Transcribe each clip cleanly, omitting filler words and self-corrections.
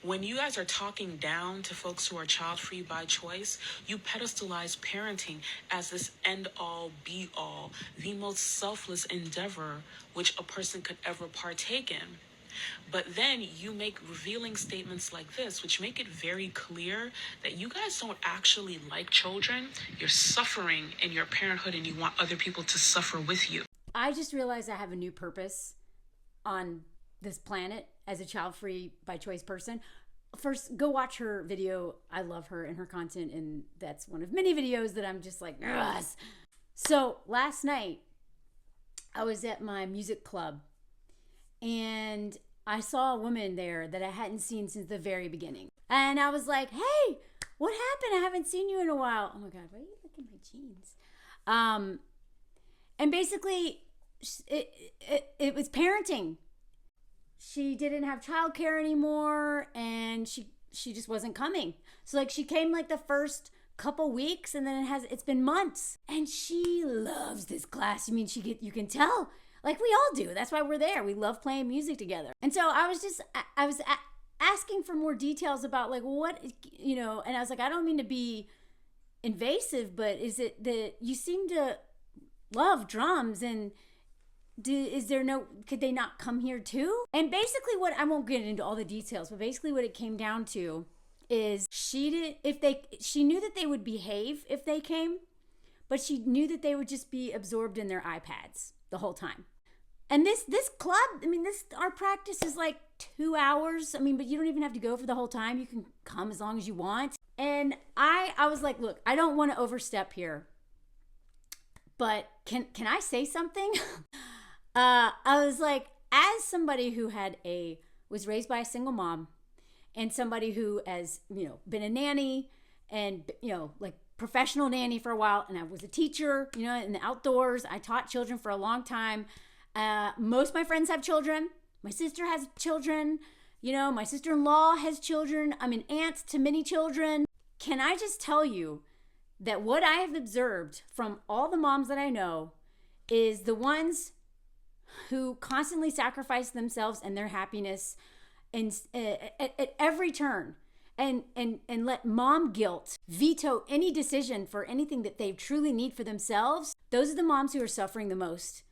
When you guys are talking down to folks who are child free by choice, you pedestalize parenting as this end all be all, the most selfless endeavor which a person could ever partake in. But then you make revealing statements like this, which make it very clear that you guys don't actually like children. You're suffering in your parenthood and you want other people to suffer with you. I just realized I have a new purpose on this planet as a child-free by choice person. First, go watch her video. I love her and her content, and that's one of many videos that I'm just like, yes. So last night, I was at my music club, and I saw a woman there that I hadn't seen since the very beginning. And I was like, hey, what happened? I haven't seen you in a while. Oh my God, why are you looking at my jeans? And basically, it was parenting. She didn't have childcare anymore, and she just wasn't coming. So like she came like the first couple weeks, and then it's been months, and she loves this class. I mean, you can tell, like we all do. That's why we're there. We love playing music together. And so I was asking for more details about like what, and I was like, I don't mean to be invasive, but is it that you seem to love drums, and could they not come here too? And basically I won't get into all the details, but basically what it came down to is she knew that they would behave if they came, but she knew that they would just be absorbed in their iPads the whole time. And this club, our practice is like 2 hours. But you don't even have to go for the whole time. You can come as long as you want. And I was like, look, I don't want to overstep here, but can I say something? I was like, as somebody who was raised by a single mom, and somebody who has, been a nanny and, like professional nanny for a while, and I was a teacher, in the outdoors. I taught children for a long time. Most of my friends have children. My sister has children. My sister-in-law has children. I'm an aunt to many children. Can I just tell you that what I have observed from all the moms that I know is the ones who constantly sacrifice themselves and their happiness at every turn, and let mom guilt veto any decision for anything that they truly need for themselves. Those are the moms who are suffering the most,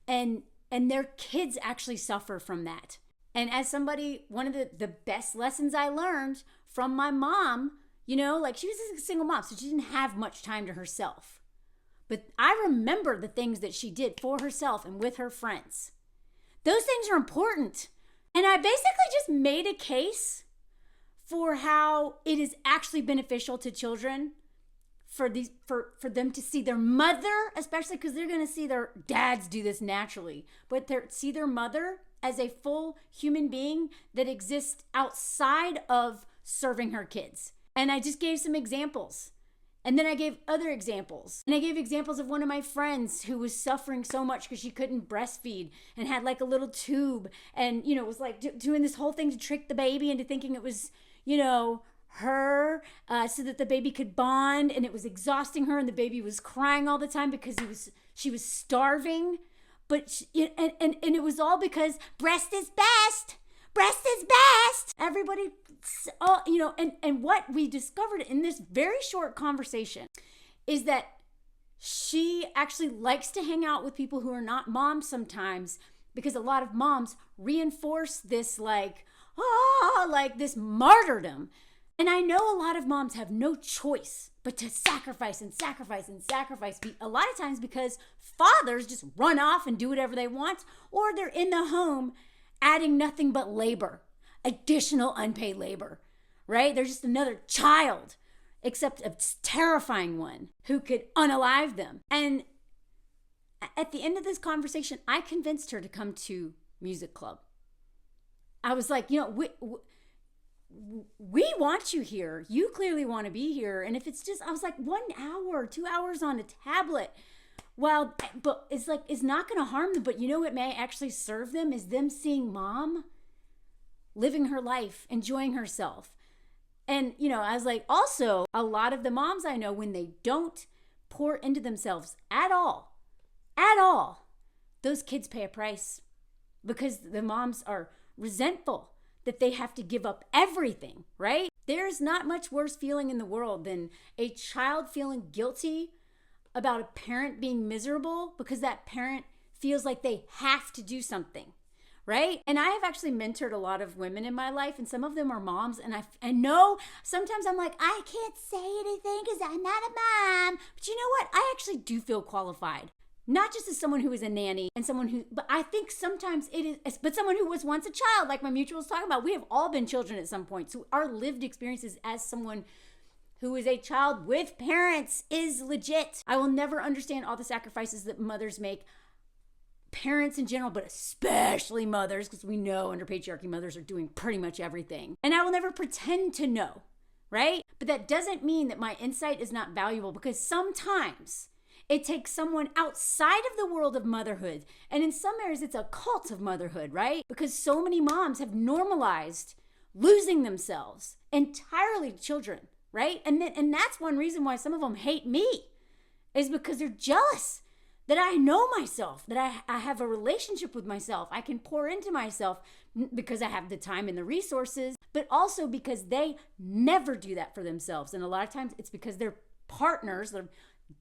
and their kids actually suffer from that. And as somebody, one of the best lessons I learned from my mom, like she was a single mom, so she didn't have much time to herself. But I remember the things that she did for herself and with her friends. Those things are important. And I basically just made a case for how it is actually beneficial to children for them to see their mother, especially because they're going to see their dads do this naturally, but see their mother as a full human being that exists outside of serving her kids. And I just gave some examples. And then I gave other examples. And I gave examples of one of my friends who was suffering so much because she couldn't breastfeed and had like a little tube, and, was like doing this whole thing to trick the baby into thinking it was, her, so that the baby could bond, and it was exhausting her, and the baby was crying all the time because she was starving. But and it was all because breast is best. Breast is best. Everybody, and what we discovered in this very short conversation is that she actually likes to hang out with people who are not moms sometimes, because a lot of moms reinforce this like this martyrdom. And I know a lot of moms have no choice but to sacrifice and sacrifice and sacrifice, a lot of times because fathers just run off and do whatever they want, or they're in the home adding nothing but labor, additional unpaid labor, right? They're just another child, except a terrifying one who could unalive them. And at the end of this conversation, I convinced her to come to music club. I was like, we want you here. You clearly want to be here. And if it's just, I was like, 1 hour, 2 hours on a tablet, well, but it's not going to harm them. But what may actually serve them is them seeing mom living her life, enjoying herself. And, I was like, also, a lot of the moms I know, when they don't pour into themselves at all, those kids pay a price, because the moms are resentful that they have to give up everything, right? There's not much worse feeling in the world than a child feeling guilty about a parent being miserable because that parent feels like they have to do something, right? And I have actually mentored a lot of women in my life, and some of them are moms, and I know sometimes I'm like, I can't say anything because I'm not a mom. But you know what? I actually do feel qualified. Not just as someone who is a nanny and someone who, but I think sometimes it is, but someone who was once a child, like my mutual was talking about. We have all been children at some point. So our lived experiences as someone who is a child with parents is legit. I will never understand all the sacrifices that mothers make, parents in general, but especially mothers, because we know under patriarchy, mothers are doing pretty much everything. And I will never pretend to know, right? But that doesn't mean that my insight is not valuable, because sometimes it takes someone outside of the world of motherhood. And in some areas, it's a cult of motherhood, right? Because so many moms have normalized losing themselves entirely to children, right? And that's one reason why some of them hate me, is because they're jealous that I know myself, that I have a relationship with myself. I can pour into myself because I have the time and the resources, but also because they never do that for themselves. And a lot of times it's because their partners, their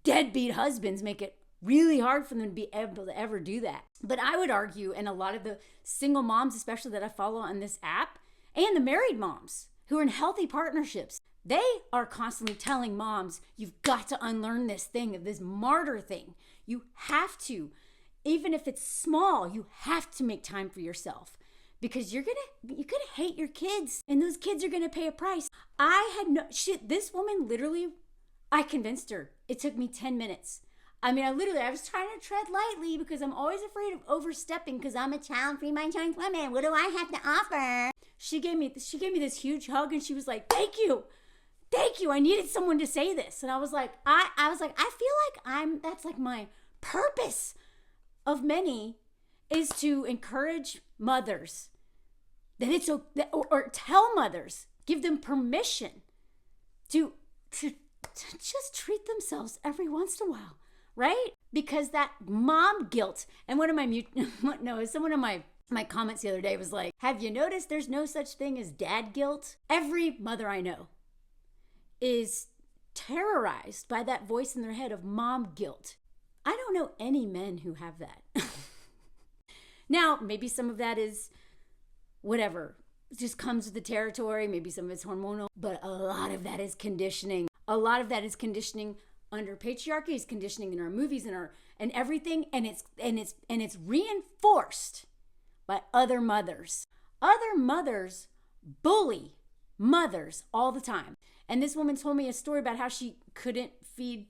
deadbeat husbands, make it really hard for them to be able to ever do that. But I would argue, and a lot of the single moms, especially that I follow on this app, and the married moms who are in healthy partnerships, they are constantly telling moms, you've got to unlearn this thing, of this martyr thing. You have to, even if it's small, you have to make time for yourself, because you're gonna hate your kids, and those kids are gonna pay a price. This woman literally, I convinced her. It took me 10 minutes. I was trying to tread lightly because I'm always afraid of overstepping because I'm a child-free by choice woman. What do I have to offer? She gave me this huge hug, and she was like, thank you. I needed someone to say this. And I was like, I feel like that's like my purpose of many, is to encourage mothers that it's okay, or tell mothers, give them permission to just treat themselves every once in a while, right? Because that mom guilt, and someone in my comments the other day was like, have you noticed there's no such thing as dad guilt? Every mother I know is terrorized by that voice in their head of mom guilt. I don't know any men who have that. Now, maybe some of that is whatever, it just comes with the territory. Maybe some of it's hormonal, but a lot of that is conditioning. A lot of that is conditioning under patriarchy, is conditioning in our movies and everything, and it's reinforced by other mothers. Other mothers bully mothers all the time. And this woman told me a story about how she couldn't feed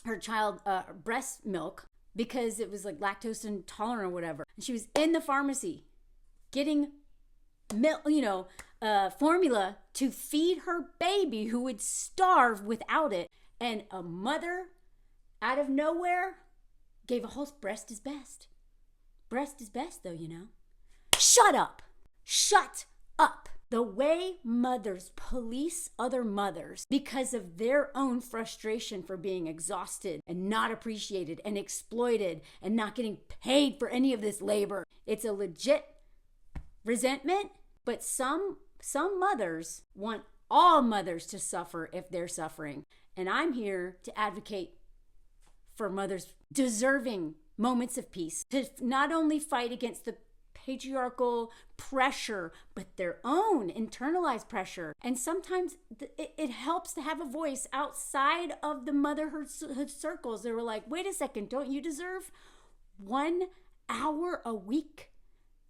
her child breast milk because it was like lactose intolerant or whatever. And she was in the pharmacy getting milk, formula to feed her baby who would starve without it. And a mother out of nowhere gave a whole breast is best. Breast is best though, Shut up. Shut up. The way mothers police other mothers because of their own frustration for being exhausted and not appreciated and exploited and not getting paid for any of this labor. It's a legit resentment, but some mothers want all mothers to suffer if they're suffering. And I'm here to advocate for mothers deserving moments of peace, to not only fight against the patriarchal pressure, but their own internalized pressure. And sometimes it helps to have a voice outside of the motherhood circles. They were like, wait a second, don't you deserve 1 hour a week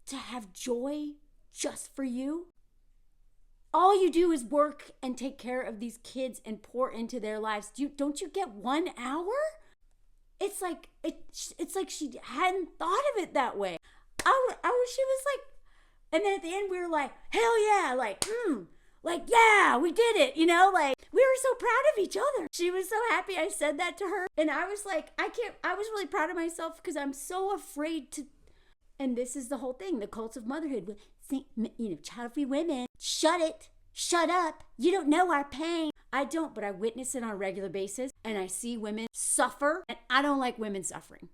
to have joy just for you? All you do is work and take care of these kids and pour into their lives. Don't you get 1 hour? It's like she hadn't thought of it that way. She was like, and then at the end we were like, hell yeah, yeah, we did it, we were so proud of each other. She was so happy I said that to her. And I was like, I was really proud of myself because I'm so afraid to, and this is the whole thing, the cult of motherhood, child-free women, shut up, you don't know our pain. I don't, but I witness it on a regular basis, and I see women suffer, and I don't like women suffering.